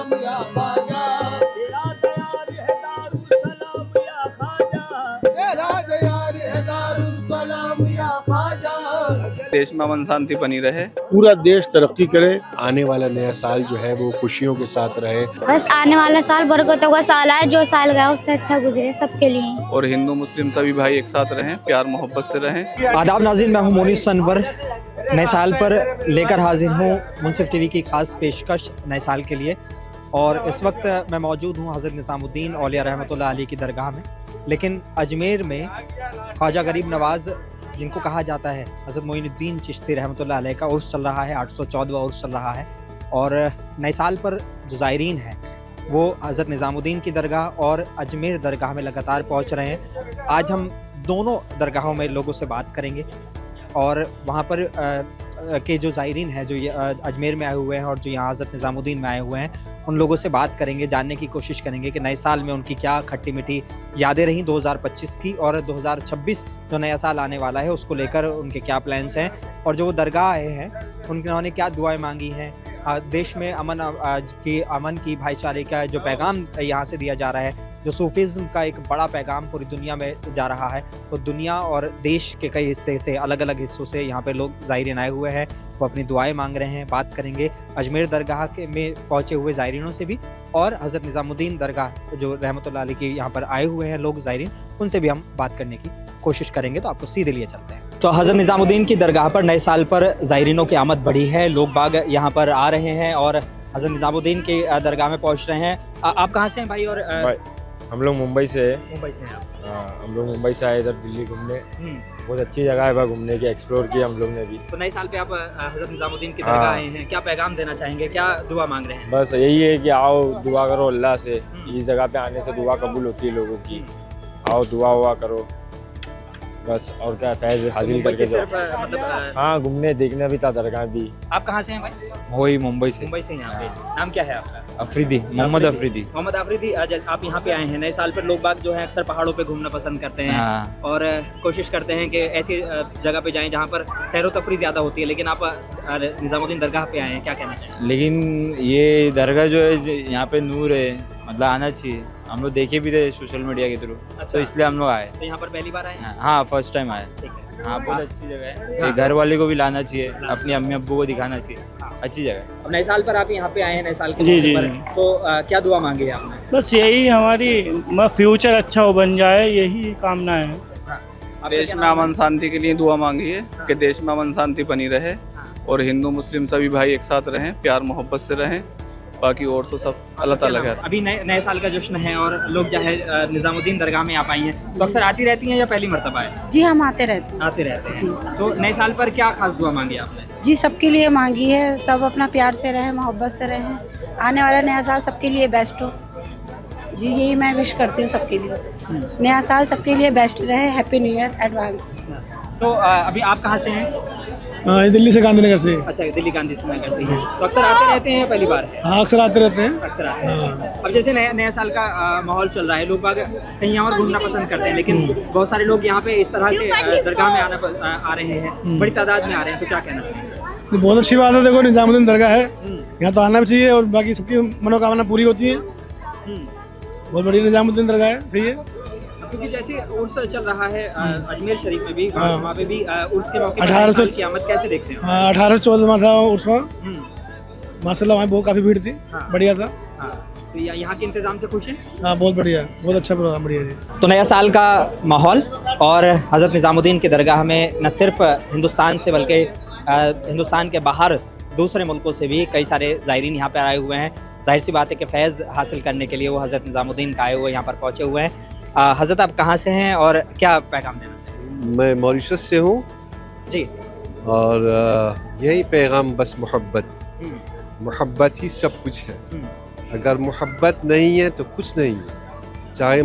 सलाम या ख्वाजा, तेरा दयार है दारुस्सलाम या ख्वाजा, तेरा दयार है दारुस्सलाम या ख्वाजा। देश में अमन शांति बनी रहे, पूरा देश तरक्की करे, आने वाला नया साल जो है वो खुशियों के साथ रहे। बस आने वाला साल बरकतों का साल आए, जो साल गया उससे अच्छा गुजरे सबके लिए। और हिंदू मुस्लिम सभी भाई एक साथ रहें, प्यार मोहब्बत से रहें। आदाब नाज़रीन, मैं हूं मोनिस अनवर। नए साल पर लेकर हाजिर हूं मुनसिफ टीवी की खास पेशकश नए साल के लिए। और इस वक्त मैं मौजूद हूं हज़रत निज़ामुद्दीन औलिया रहमतुल्लाह अलैह की दरगाह में। लेकिन अजमेर में ख्वाजा गरीब नवाज़ जिनको कहा जाता है हज़रत मोइनुद्दीन चिश्ती रहमतुल्लाह अलैह का उर्स चल रहा है, 814वां उर्स चल रहा है। और नए साल पर जो ज़ायरीन हैं वो हज़रत निज़ामुद्दीन की दरगाह और अजमेर दरगाह में लगातार पहुँच रहे हैं। आज हम दोनों दरगाहों में लोगों से बात करेंगे और वहाँ पर के जो ज़ायरीन हैं, जो ये अजमेर में आए हुए हैं और जो यहाँ हज़रत निज़ामुद्दीन में आए हुए हैं, उन लोगों से बात करेंगे, जानने की कोशिश करेंगे कि नए साल में उनकी क्या खट्टी मीठी यादें रहीं 2025 की, और 2026 जो नया साल आने वाला है उसको लेकर उनके क्या प्लान्स हैं, और जो वो दरगाह आए हैं उन्होंने क्या दुआएं मांगी हैं। देश में अमन की भाईचारे का जो पैगाम यहाँ से दिया जा रहा है, जो सूफीज़्म का एक बड़ा पैगाम पूरी दुनिया में जा रहा है, तो दुनिया और देश के कई हिस्से से, अलग अलग हिस्सों से यहाँ पे लोग ज़ायरीन आए हुए हैं, वो अपनी दुआएं मांग रहे हैं। बात करेंगे अजमेर दरगाह के में पहुँचे हुए ज़ायरीनों से भी, और हज़रत निज़ामुद्दीन दरगाह जो रहमतुल्लाह अलैह की यहाँ पर आए हुए हैं लोग ज़ायरीन, उनसे भी हम बात करने की कोशिश करेंगे। तो आपको सीधे लिए चलते हैं। तो हज़रत निज़ामुद्दीन की दरगाह पर नए साल पर ज़ायरीनों की आमद बढ़ी है, लोग बाग यहाँ पर आ रहे हैं और हज़रत निज़ामुद्दीन की दरगाह में पहुँच रहे हैं। आप कहाँ से हैं भाई? और हम लोग मुंबई से है। मुंबई से हैं आप? हम लोग मुंबई से आए इधर दिल्ली घूमने। बहुत अच्छी जगह है भाई घूमने की, एक्सप्लोर किया हम लोग ने भी। तो नए साल पे आप हज़रत निज़ामुद्दीन की दरगाह आए हैं, क्या पैगाम देना चाहेंगे, क्या दुआ मांग रहे हैं? बस यही है कि आओ दुआ करो अल्लाह से, इस जगह पे आने से दुआ कबूल होती है लोगों की। आओ दुआ हुआ करो बस, और क्या फैज़ हासिल करके जाओ। मतलब हाँ, घूमने देखने भी था दरगाह भी। आप कहाँ से हैं भाई? वही मुंबई से। मुंबई से यहाँ पे। नाम क्या है आपका? अफरीदी, मोहम्मद अफरीदी। मोहम्मद अफरीदी, आप यहाँ पे आए हैं नए साल पर। लोग बाग जो है अक्सर पहाड़ों पे घूमना पसंद करते हैं। हाँ। और कोशिश करते हैं कि ऐसी जगह पे जाएं जहाँ पर सैर व तफरी ज़्यादा होती है, लेकिन आप निज़ामुद्दीन दरगाह पे आए हैं, क्या कहना चाहेंगे? लेकिन ये दरगाह जो है यहाँ पे नूर है, मतलब आना चाहिए। हम लोग देखे भी थे सोशल मीडिया के थ्रू, तो इसलिए हम लोग आए। तो यहाँ पर पहली बार आए हैं? हाँ, फर्स्ट टाइम आए। ठीक है। हाँ, बहुत अच्छी जगह है। ये घर वाले को भी लाना चाहिए, अपनी अम्मी अब्बू को दिखाना चाहिए, अच्छी जगह है। अब नए साल पर आप यहाँ पे आए हैं, नए साल के जी, मौके जी, पर, जी। तो क्या दुआ मांगी है आपने? बस यही हमारी फ्यूचर अच्छा हो बन जाए, यही कामना है। आपका देश क्या में नाम है? अमन शांति के लिए दुआ मांगी है कि देश में अमन शांति बनी रहे और हिंदू मुस्लिम सभी भाई एक साथ रहें, प्यार मोहब्बत से रहें। बाकी और तो सब अल्लाह ताला का है। अभी नए साल का जश्न है और लोग जो है निज़ामुद्दीन दरगाह में आप आई हैं, तो अक्सर आती रहती हैं या पहली मर्तबा है? जी हम आते रहते हैं। आते रहते हैं। तो नए साल पर क्या खास दुआ मांगी आपने? जी सबके लिए मांगी है, सब अपना प्यार से रहें, मोहब्बत से रहें, आने वाला नया साल सबके लिए बेस्ट हो। जी यही मैं विश करती हूँ सबके लिए, नया साल सबके लिए बेस्ट रहे। Happy new year advance. तो अभी आप कहाँ से हैं? दिल्ली से, गांधीनगर से। अच्छा, दिल्ली गांधी नगर से हैं। तो अक्सर आते रहते हैं या पहली बार है? हाँ, अक्सर आते रहते हैं। अक्सर आते हैं। अब जैसे नया साल का माहौल चल रहा है, लोग बाग कहीं और घूमना पसंद करते हैं, लेकिन बहुत सारे लोग यहाँ पे इस तरह से दरगाह में आ रहे हैं, बड़ी तादाद में आ रहे हैं, तो क्या कहना चाहिए? बहुत अच्छी बात है। देखो निज़ामुद्दीन दरगाह है, यहाँ तो आना भी चाहिए और बाकी सबकी मनोकामना पूरी होती है। बहुत बढ़िया निज़ामुद्दीन दरगाह है, सही है। क्योंकि जैसे उर्स चल रहा है अजमेर शरीफ में भी, वहाँ पे भी उर्स के मौके पर 1800 की आमद कैसे देखते हैं? 1814 था उसमें, माशाल्लाह वहाँ बहुत काफ़ी भीड़ थी, हाँ। बढ़िया था। तो यहाँ के इंतजाम से खुश हैं? हाँ, बहुत बढ़िया, बहुत अच्छा प्रोग्राम, बढ़िया जी। तो नया साल का माहौल, और हज़रत निज़ामुद्दीन की दरगाह में न सिर्फ हिंदुस्तान से बल्कि हिंदुस्तान के बाहर दूसरे मुल्कों से भी कई सारे ज़ायरीन यहाँ पर आए हुए हैं। जाहिर सी बात है कि फैज़ हासिल करने के लिए वो हज़रत निज़ामुद्दीन का आए हुए यहाँ पर पहुँचे हुए हैं। हज़रत आप कहाँ से हैं और क्या पैगाम देना चाहिए? मैं मॉरिशस से हूँ जी। और यही पैगाम, बस मोहब्बत ही सब कुछ है। अगर मोहब्बत नहीं है तो कुछ नहीं है। चाहे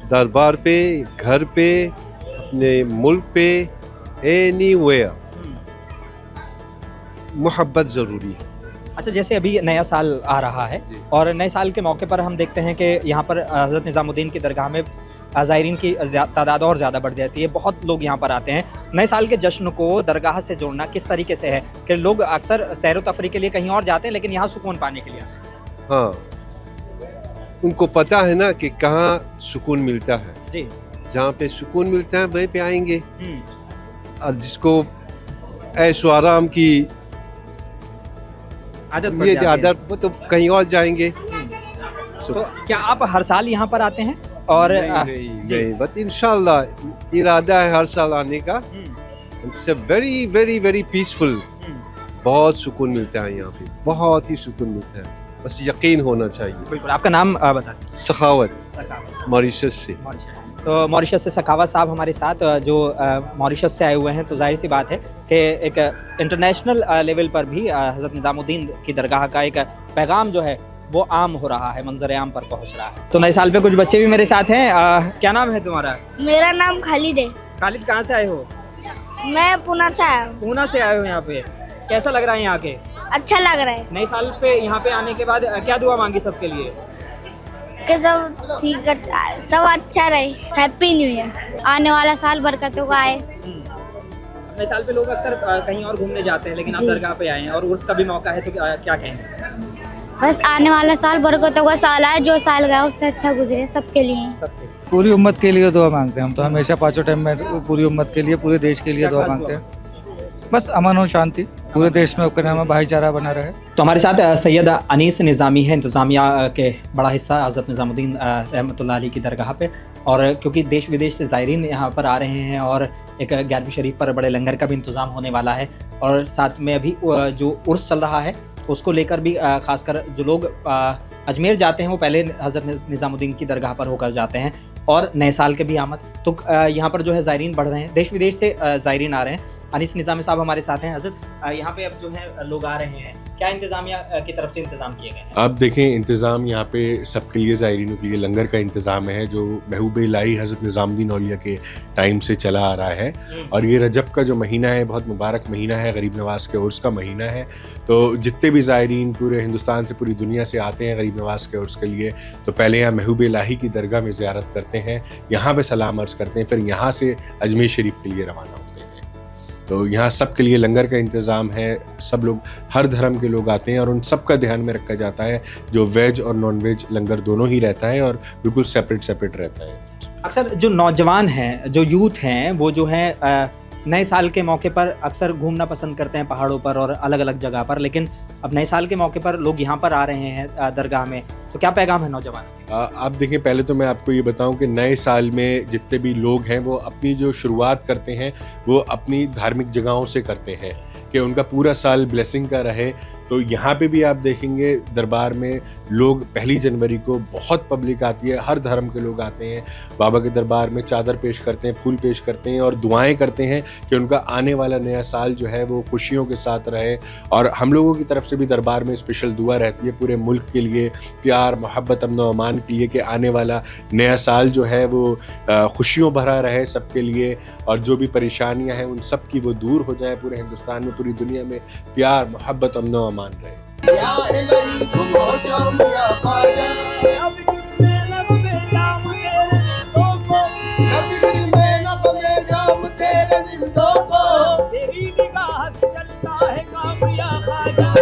दरबार पे, घर पे, अपने मुल्क पे, एनीवेयर मोहब्बत ज़रूरी है। अच्छा, जैसे अभी नया साल आ रहा है और नए साल के मौके पर हम देखते हैं कि यहाँ पर हज़रत निज़ामुद्दीन की दरगाह में ज़ायरीन की तादाद और ज़्यादा बढ़ जाती है, बहुत लोग यहाँ पर आते हैं। नए साल के जश्न को दरगाह से जोड़ना किस तरीके से है कि लोग अक्सर सैर व तफरी के लिए कहीं और जाते हैं, लेकिन यहाँ सुकून पाने के लिए आते हैं? हाँ, उनको पता है ना कि कहाँ सुकून मिलता है। जी। जहाँ पे सुकून मिलता है वहीं पे आएंगे, और जिसको ऐशो आराम की आदत वो तो कहीं और जाएंगे। तो क्या आप हर साल यहाँ पर आते हैं? और नहीं, बट इंशाल्लाह इरादा है हर साल आने का। It's very very very peaceful, बहुत सुकून मिलता है यहाँ पे, बहुत ही सुकून मिलता है, बस यकीन होना चाहिए। बिल्कुल। आपका नाम बता दें। सखावत, मॉरिशस से। तो मॉरिशस से सखावत साहब हमारे साथ, जो मॉरिशस से आए हुए हैं, तो जाहिर सी बात है कि एक इंटरनेशनल लेवल पर भी हज़रत निज़ामुद्दीन की दरगाह का एक पैगाम जो है वो आम हो रहा है, मंजर आम पर पहुंच रहा है। तो नए साल पे कुछ बच्चे भी मेरे साथ हैं। क्या नाम है तुम्हारा? मेरा नाम खालिद है। खालिद, कहाँ से आए हो? मैं पुणे से आया हूँ। पूना से आए हो यहाँ पे। कैसा लग रहा है यहाँ के? अच्छा लग रहा है। नए साल पे यहाँ पे आने के बाद क्या दुआ मांगी सबके लिए? कि सब ठीक है, सब अच्छा रहे। Happy new year. आने वाला साल बरकतों का आए। नए साल पे लोग अक्सर कहीं और घूमने जाते हैं, लेकिन आप दरगाह पे आए हैं और उर्स का भी मौका है, तो क्या कहेंगे? बस आने वाला साल बरकतों का साल आए, जो साल गया उससे अच्छा गुजरे सबके लिए। पूरी उम्मत के लिए दुआ मांगते हैं हम तो हमेशा, पाँचों टाइम में पूरी उम्मत के लिए, पूरे देश के लिए दुआ मांगते हैं। बस अमन और शांति पूरे देश में में भाईचारा बना रहे। तो हमारे साथ सैयद अनीस निज़ामी है, इंतज़ामिया के बड़ा हिस्सा हज़रत निज़ामुद्दीन रहमतुल्लाह अलैह की दरगाह पे। और क्योंकि देश विदेश से ज़ायरीन यहाँ पर आ रहे हैं और एक 11वीं शरीफ पर बड़े लंगर का भी इंतज़ाम होने वाला है, और साथ में अभी जो उर्स चल रहा है उसको लेकर भी खासकर जो लोग अजमेर जाते हैं वो पहले हज़रत निज़ामुद्दीन की दरगाह पर होकर जाते हैं, और नए साल के भी आमद। तो यहाँ पर जो है ज़ायरीन बढ़ रहे हैं, देश विदेश से ज़ायरीन आ रहे हैं। अनीस निज़ामी साहब हमारे साथ हैं। हज़रत, यहाँ पे अब जो है लोग आ रहे हैं, क्या इंतज़ामिया की तरफ से इंतज़ाम किए गए हैं? आप देखें, इंतज़ाम यहाँ पे सबके लिए, ज़ायरीनों के लिए लंगर का इंतज़ाम है, जो महबूब इलाही हज़रत निज़ामुद्दीन औलिया के टाइम से चला आ रहा है। और ये रजब का जो महीना है बहुत मुबारक महीना है, गरीब नवाज़ के उर्स का महीना है। तो जितने भी ज़ायरीन पूरे हिंदुस्तान से, पूरी दुनिया से आते हैं गरीब नवाज़ के उर्स के लिए, तो पहले यहाँ महबूब इलाही की दरगाह में ज़ियारत करते हैं, यहाँ पे सलाम अर्ज़ करते हैं, फिर यहाँ से अजमेर शरीफ के लिए रवाना होते हैं। तो यहाँ सब के लिए लंगर का इंतज़ाम है, सब लोग, हर धर्म के लोग आते हैं, और उन सब का ध्यान में रखा जाता है। जो वेज और नॉन वेज लंगर दोनों ही रहता है, और बिल्कुल सेपरेट रहता है। अक्सर जो नौजवान हैं, जो यूथ हैं, वो जो है नए साल के मौके पर अक्सर घूमना पसंद करते हैं पहाड़ों पर और अलग अलग जगह पर, लेकिन अब नए साल के मौके पर लोग यहाँ पर आ रहे हैं दरगाह में, तो क्या पैगाम है नौजवान? आप देखिए, पहले तो मैं आपको ये बताऊं कि नए साल में जितने भी लोग हैं वो अपनी जो शुरुआत करते हैं वो अपनी धार्मिक जगहों से करते हैं कि उनका पूरा साल ब्लेसिंग का रहे। तो यहाँ पे भी आप देखेंगे दरबार में लोग 1 जनवरी को बहुत पब्लिक आती है, हर धर्म के लोग आते हैं बाबा के दरबार में, चादर पेश करते हैं, फूल पेश करते हैं और दुआएं करते हैं कि उनका आने वाला नया साल जो है वो खुशियों के साथ रहे। और हम लोगों की तरफ से भी दरबार में स्पेशल दुआ रहती है पूरे मुल्क के लिए, प्यार, मोहब्बत, अमन और अमान के लिए, कि आने वाला नया साल जो है वो खुशियों भरा रहे सबके लिए, और जो भी परेशानियां हैं उन सब की वो दूर हो जाए। पूरे हिंदुस्तान में, पूरी दुनिया में प्यार, मोहब्बत, अमन और अमान रहे। या इलाही सुबह शाम या ख्वाजा, नदिर में नब में जाम तेरे निंदों को, तेरी निगाह से चलता है काम या ख्वाजा,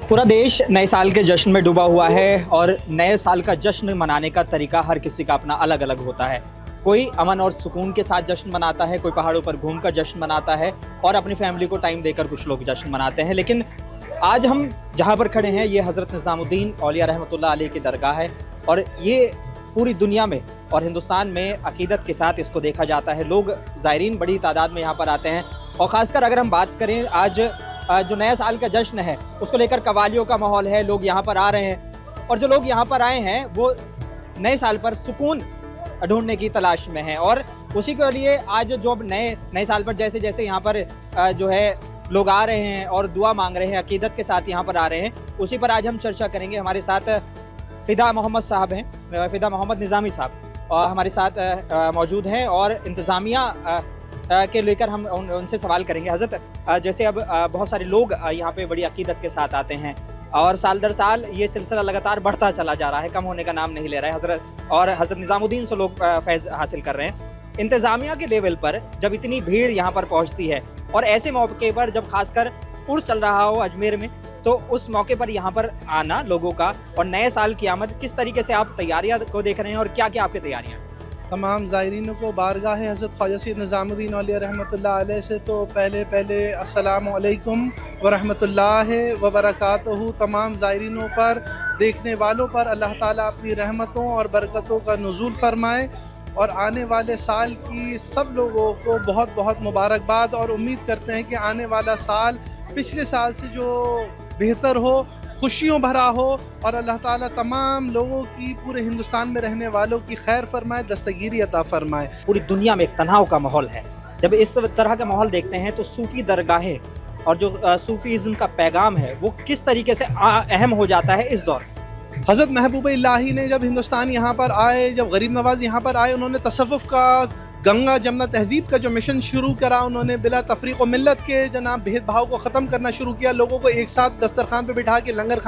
पूरा देश नए साल के जश्न में डूबा हुआ है, और नए साल का जश्न मनाने का तरीका हर किसी का अपना अलग अलग होता है। कोई अमन और सुकून के साथ जश्न मनाता है, कोई पहाड़ों पर घूमकर जश्न मनाता है, और अपनी फैमिली को टाइम देकर कुछ लोग जश्न मनाते हैं। लेकिन आज हम जहाँ पर खड़े हैं ये हज़रत निज़ामुद्दीन औलिया रहमतुल्लाह अलैह की दरगाह है, और ये पूरी दुनिया में और हिंदुस्तान में अकीदत के साथ इसको देखा जाता है। लोग, ज़ायरीन बड़ी तादाद में यहाँ पर आते हैं, और ख़ासकर अगर हम बात करें आज जो नया साल का जश्न है उसको लेकर कवालियों का माहौल है, लोग यहाँ पर आ रहे हैं, और जो लोग यहाँ पर आए हैं वो नए साल पर सुकून ढूंढने की तलाश में हैं, और उसी के लिए आज जो नए साल पर जैसे जैसे यहाँ पर जो है लोग आ रहे हैं और दुआ मांग रहे हैं, अकीदत के साथ यहाँ पर आ रहे हैं, उसी पर आज हम चर्चा करेंगे। हमारे साथ फ़िदा मोहम्मद साहब हैं, फ़िदा मोहम्मद निज़ामी साहब, और हमारे साथ मौजूद हैं, और इंतज़ामिया के लेकर हम उनसे सवाल करेंगे। हज़रत, जैसे अब बहुत सारे लोग यहाँ पे बड़ी अकीदत के साथ आते हैं, और साल दर साल ये सिलसिला लगातार बढ़ता चला जा रहा है, कम होने का नाम नहीं ले रहा है। हज़रत निज़ामुद्दीन से लोग फैज़ हासिल कर रहे हैं। इंतज़ामिया के लेवल पर जब इतनी भीड़ यहाँ पर पहुँचती है और ऐसे मौके पर जब खासकर उर्स चल रहा हो अजमेर में, तो उस मौके पर यहाँ पर आना लोगों का और नए साल की आमद, किस तरीके से आप तैयारियाँ को देख रहे हैं और क्या क्या आपकी तैयारियाँ? तमाम ज़ायरीनों को बारगाह हज़रत ख्वाजा सैयद निज़ामुद्दीन औलिया रहमतुल्लाह अलैह से तो पहले अस्सलामु अलैकुम व रहमतुल्लाहि व बरकातहू। तमाम ज़ायरीनों पर, देखने वालों पर अल्लाह ताला अपनी रहमतों और बरकतों का नुज़ूल फरमाए और आने वाले साल की सब लोगों को बहुत बहुत मुबारकबाद। और उम्मीद करते हैं कि आने वाला साल पिछले साल से जो बेहतर हो, खुशियों भरा हो और अल्लाह ताला तमाम लोगों की, पूरे हिंदुस्तान में रहने वालों की खैर फरमाए, दस्तगीरी अता फरमाए। पूरी दुनिया में एक तनाव का माहौल है। जब इस तरह का माहौल देखते हैं तो सूफ़ी दरगाहें और जो सूफ़ीज़्म का पैगाम है वो किस तरीके से अहम हो जाता है इस दौर? हज़रत महबूब इलाही ने जब हिंदुस्तान यहाँ पर आए, जब गरीब नवाज यहाँ पर आए, उन्होंने तसव्वुफ़ का, गंगा जमुना तहज़ीब का जो मिशन शुरू करा, उन्होंने बिला तफरीक़ व मिल्लत के जनाब भेदभाव को ख़त्म करना शुरू किया। लोगों को एक साथ दस्तरखान पे बिठा के लंगर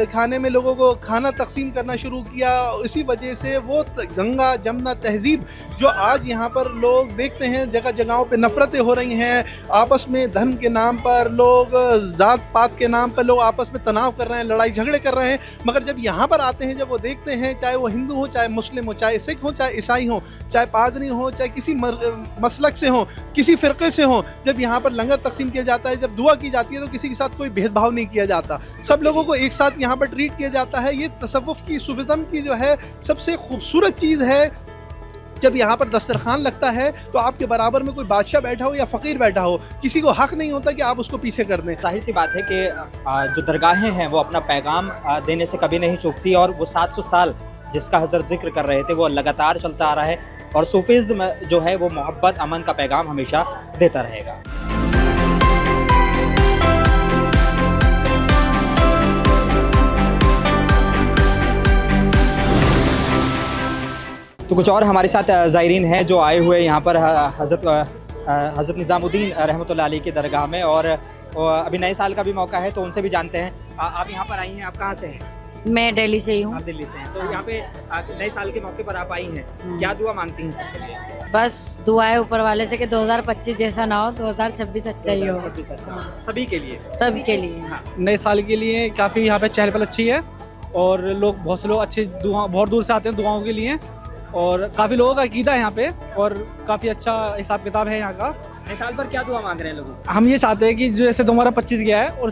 खाने में लोगों को खाना तकसीम करना शुरू किया। इसी वजह से वो गंगा जमुना तहज़ीब जो आज यहाँ पर लोग देखते हैं, जगह जगहों पे नफ़रतें हो रही हैं, आपस में धर्म के नाम पर लोग, ज़ात पात के नाम पर लोग आपस में तनाव कर रहे हैं, लड़ाई झगड़े कर रहे हैं। मगर जब यहाँ पर आते हैं, जब वो देखते हैं, चाहे वो हिंदू हो, चाहे मुस्लिम हो, चाहे सिख हो, चाहे ईसाई हो, चाहे पादरी हो, चाहे किसी मसलक से हो, किसी फ़िरक़े से हो, जब यहाँ पर लंगर तकसीम किया जाता है, जब दुआ की जाती है, तो किसी के साथ कोई भेदभाव नहीं किया जाता, सब लोगों को एक साथ यहाँ पर ट्रीट किया जाता है। ये तसव्वुफ़ की, सूफ़ीज़्म की जो है सबसे खूबसूरत चीज़ है। जब यहाँ पर दस्तरखान लगता है तो आपके बराबर में कोई बादशाह बैठा हो या फ़कीर बैठा हो, किसी को हक़ नहीं होता कि आप उसको पीछे कर दें। जाहिर सी बात है कि जो दरगाहें हैं वो अपना पैगाम देने से कभी नहीं चूकती और वो 700 साल जिसका हज़रत जिक्र कर रहे थे वो लगातार चलता आ रहा है और सूफ़ीज़्म जो है वो मोहब्बत, अमन का पैगाम हमेशा देता रहेगा। तो कुछ और हमारे साथ ज़ायरीन हैं जो आए हुए यहाँ पर हज़रत निज़ामुद्दीन रहमतुल्लाह अलैह की दरगाह में, और अभी नए साल का भी मौका है तो उनसे भी जानते हैं। आप यहाँ पर आई हैं, आप कहाँ से हैं? मैं दिल्ली से ही हूँ। आप दिल्ली से हैं, तो यहाँ पे नए साल के मौके पर आप आई हैं, क्या दुआ मांगती हैं सबके लिए? बस दुआ है ऊपर वाले से कि 2025 जैसा ना हो, 2026 अच्छा ही हो, सभी के लिए, सभी के लिए। नए साल के लिए काफ़ी यहाँ पे चहल पहल अच्छी है और लोग, बहुत से लोग अच्छी दुआ, बहुत दूर से आते हैं दुआओं के लिए और काफ़ी लोगों का अकीदा है यहाँ पे और काफ़ी अच्छा हिसाब किताब है यहाँ का। नए साल पर क्या दुआ मांग रहे हैं लोग? हम ये चाहते हैं कि जैसे 2025 गया है और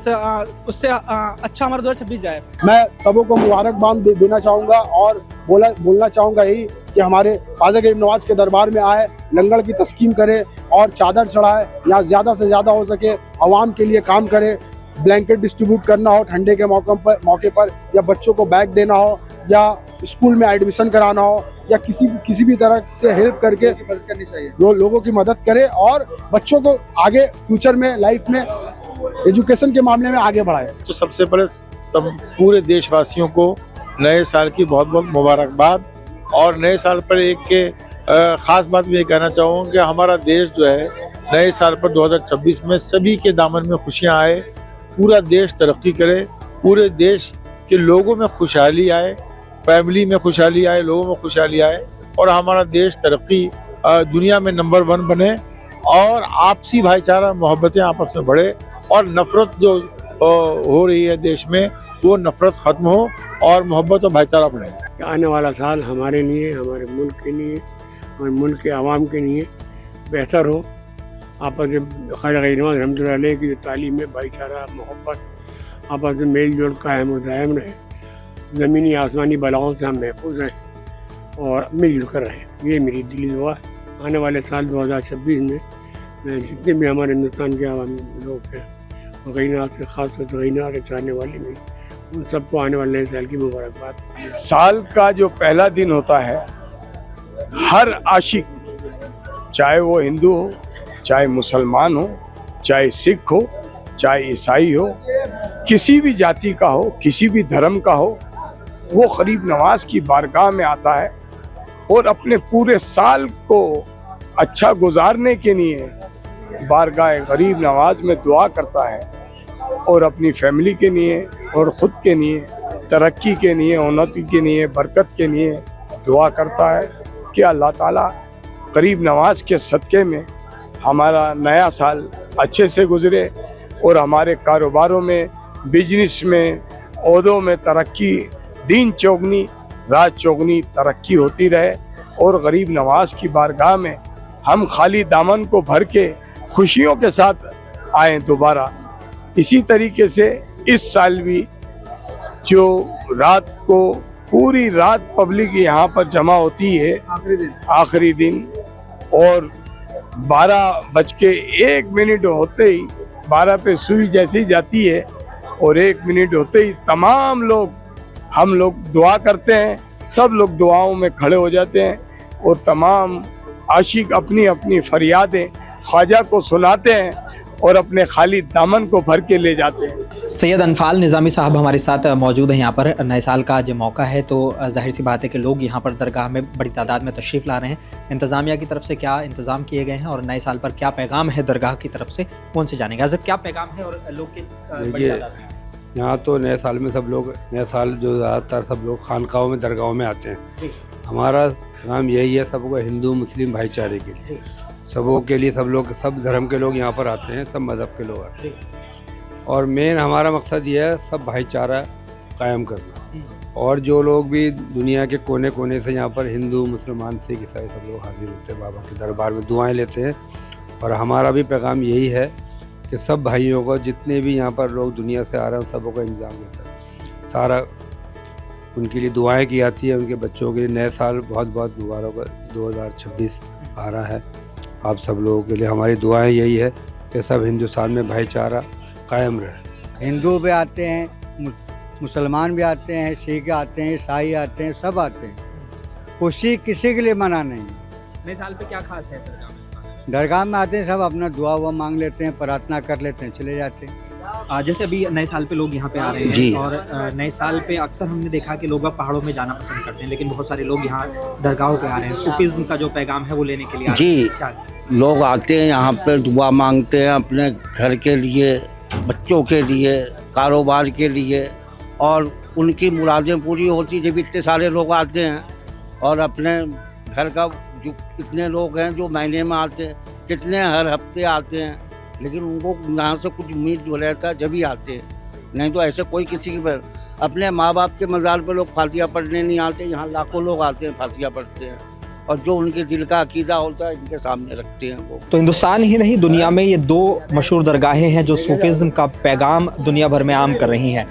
उससे अच्छा हमारा 2026 जाए। मैं सबों को मुबारकबाद देना चाहूँगा और बोलना चाहूँगा यही कि हमारे ख्वाजा गरीब नवाज के दरबार में आए, लंगर की तस्कीम करे और चादर चढ़ाए, यहाँ ज़्यादा से ज़्यादा हो सके आवाम के लिए काम करे, ब्लैंकेट डिस्ट्रीब्यूट करना हो ठंडे के मौके पर या बच्चों को बैग देना हो या स्कूल में एडमिशन कराना हो या किसी भी तरह से हेल्प करके करनी चाहिए, लोगों की मदद करे और बच्चों को आगे फ्यूचर में, लाइफ में, एजुकेशन के मामले में आगे बढ़ाए। तो सबसे पहले सब पूरे देशवासियों को नए साल की बहुत बहुत मुबारकबाद। और नए साल पर एक के ख़ास बात मैं ये कहना चाहूँगा कि हमारा देश जो है नए साल पर 2026 में सभी के दामन में खुशियाँ आए, पूरा देश तरक्की करे, पूरे देश के लोगों में खुशहाली आए, फैमिली में खुशहाली आए, लोगों में खुशहाली आए और हमारा देश तरक्की दुनिया में नंबर 1 बने और आपसी भाईचारा, मोहब्बतें आपस में बढ़े और नफ़रत जो हो रही है देश में वो नफ़रत ख़त्म हो और मोहब्बत और भाईचारा बढ़े। आने वाला साल हमारे लिए, हमारे मुल्क के लिए, हमारे मुल्क के आवाम के लिए बेहतर हो। आपस में ख्वाजा गरीब नवाज रहमतुल्लाह अलैह की जो तालीम है, भाईचारा, मोहब्बत, आपस में मेल जोल कायम और दायम रहे, ज़मीनी आसमानी बलाओं से हम महफूज रहें और मिलजुल कर रहें, ये मेरी दिली दुआ है। आने वाले साल 2026 में मैं जितने भी हमारे हिंदुस्तान के आवाम लोग हैं, गरीनात से ख़ास तौर पर गरीनात चाहने वाले में, उन सबको आने वाले नए साल की मुबारकबाद। साल का जो पहला दिन होता है, हर आशिक, चाहे वो हिंदू हो, चाहे मुसलमान हो, चाहे सिख हो, चाहे ईसाई हो, किसी भी जाति का हो, किसी भी धर्म का हो, वो गरीब नवाज की बारगाह में आता है और अपने पूरे साल को अच्छा गुजारने के लिए बारगाह गरीब नवाज में दुआ करता है और अपनी फैमिली के लिए और ख़ुद के लिए, तरक्की के लिए, उन्नति के लिए, बरकत के लिए दुआ करता है कि अल्लाह ताला करीब नवाज के सदक़े में हमारा नया साल अच्छे से गुज़रे और हमारे कारोबारों में, बिजनेस में, ओहदों में तरक्की, दिन चौगनी रात चौगनी तरक्की होती रहे और गरीब नवाज की बारगाह में हम खाली दामन को भर के खुशियों के साथ आएँ दोबारा। इसी तरीके से इस साल भी जो रात को पूरी रात पब्लिक यहाँ पर जमा होती है आखिरी दिन और 12:01 होते ही 12 पे सुई जैसे ही जाती है और 1 मिनट होते ही तमाम लोग, हम लोग दुआ करते हैं, सब लोग दुआओं में खड़े हो जाते हैं और तमाम आशिक अपनी अपनी फरियादें ख्वाजा को सुनाते हैं और अपने खाली दामन को भर के ले जाते हैं। सैयद अनफाल निज़ामी साहब हमारे साथ मौजूद हैं। यहाँ पर नए साल का जो मौका है तो जाहिर सी बात है कि लोग यहाँ पर दरगाह में बड़ी तादाद में तशरीफ़ ला रहे हैं। इंतज़ामिया की तरफ से क्या इंतज़ाम किए गए हैं और नए साल पर क्या पैगाम है दरगाह की तरफ से, कौन से जानेंगे? हज़रत क्या पैगाम है और लोग किस बड़ी तादाद में? यहाँ तो नए साल में सब लोग, नए साल जो ज़्यादातर सब लोग खानकाहों में, दरगाहों में आते हैं। हमारा पैगाम यही है सबको, हिंदू मुस्लिम भाईचारे के लिए, सबों के लिए, सब लोग, सब धर्म के लोग यहाँ पर आते हैं, सब मज़हब के लोग आते हैं और मेन हमारा मकसद ये है सब भाईचारा कायम करना। और जो लोग भी दुनिया के कोने कोने से यहाँ पर हिंदू मुसलमान सिख ईसाई सब लोग हाजिर होते हैं, बाबा के दरबार में दुआएं लेते हैं। और हमारा भी पैगाम यही है कि सब भाइयों को, जितने भी यहाँ पर लोग दुनिया से आ रहे हैं, सबों का इंतज़ाम होता है, सारा उनके लिए दुआएं की जाती है, उनके बच्चों के लिए। नए साल बहुत बहुत मुबारक 2026 आ रहा है। आप सब लोगों के लिए हमारी दुआएं यही है कि सब हिंदुस्तान में भाईचारा कायम रहे। हिंदू भी आते हैं, मुसलमान भी आते हैं, सिख आते हैं, ईसाई आते हैं, सब आते हैं। खुशी किसी के लिए मना नहीं है। नए साल पे क्या खास है दरगाह में आते हैं, सब अपना दुआ हुआ मांग लेते हैं, प्रार्थना कर लेते हैं, चले जाते हैं। जैसे अभी नए साल पे लोग यहाँ पे आ रहे हैं और नए साल पे अक्सर हमने देखा कि लोग अब पहाड़ों में जाना पसंद करते हैं, लेकिन बहुत सारे लोग यहाँ दरगाहों पे आ रहे हैं। सूफीज़्म का जो पैगाम है वो लेने के लिए आ रहे हैं। लोग आते हैं यहाँ पे, दुआ मांगते हैं अपने घर के लिए, बच्चों के लिए, कारोबार के लिए और उनकी मुरादें पूरी होती जब इतने सारे लोग आते हैं। और अपने घर का जो कितने लोग हैं जो महीने में आते हैं, कितने हर हफ्ते आते हैं, लेकिन उनको यहाँ से कुछ उम्मीद जो रहता है जब ही आते हैं, नहीं तो ऐसे कोई किसी की अपने माँ बाप के मज़ार पे लोग फातिहा पढ़ने नहीं आते। यहाँ लाखों लोग आते हैं, फातिहा पढ़ते हैं और जो उनके दिल का अकीदा होता है इनके सामने रखते हैं वो। तो हिंदुस्तान ही नहीं, दुनिया में ये 2 मशहूर दरगाहें हैं जो सूफीज़्म का पैगाम दुनिया भर में आम कर रही हैं।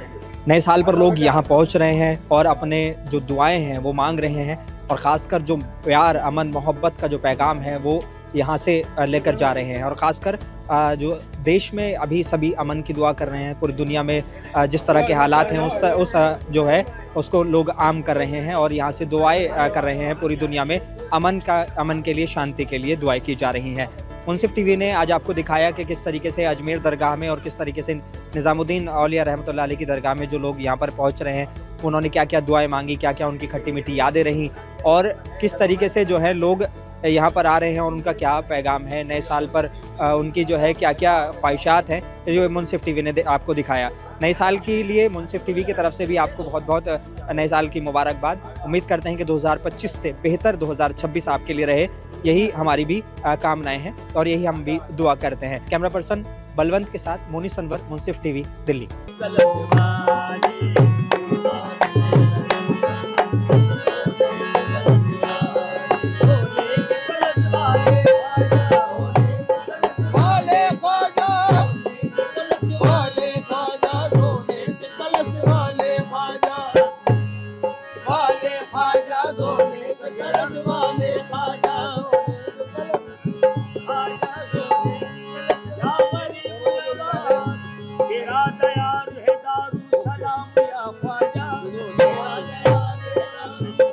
नए साल पर लोग यहाँ पहुँच रहे हैं और अपने जो दुआएं हैं वो मांग रहे हैं और ख़ासकर जो प्यार, अमन, मोहब्बत का जो पैगाम है वो यहाँ से लेकर जा रहे हैं। और ख़ासकर जो देश में अभी सभी अमन की दुआ कर रहे हैं, पूरी दुनिया में जिस तरह के हालात हैं उस जो है उसको लोग आम कर रहे हैं और यहाँ से दुआएं कर रहे हैं। पूरी दुनिया में अमन के लिए, शांति के लिए दुआएं की जा रही हैं। मुंसिफ टीवी ने आज आपको दिखाया कि किस तरीके से अजमेर दरगाह में और किस तरीके से निज़ामुद्दीन औलिया रहमतुल्लाह अलैह की दरगाह में जो लोग यहाँ पर पहुँच रहे हैं उन्होंने क्या क्या दुआएं मांगी, क्या क्या उनकी खट्टी मीठी यादें रहीं और किस तरीके से जो है लोग यहाँ पर आ रहे हैं और उनका क्या पैगाम है नए साल पर, उनकी जो है क्या क्या ख्वाहिशात हैं, जो मुंसिफ टीवी ने आपको दिखाया। नए साल के लिए मुंसिफ टीवी की तरफ से भी आपको बहुत बहुत नए साल की मुबारकबाद। उम्मीद करते हैं कि 2025 से बेहतर 2026 आपके लिए रहे, यही हमारी भी कामनाएं हैं और यही हम भी दुआ करते हैं। कैमरा पर्सन बलवंत के साथ मोनी सनवर, मुंसिफ टीवी, दिल्ली।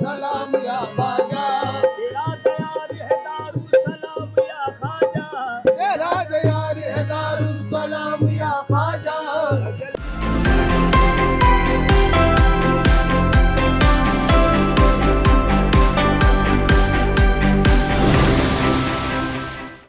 सलाम या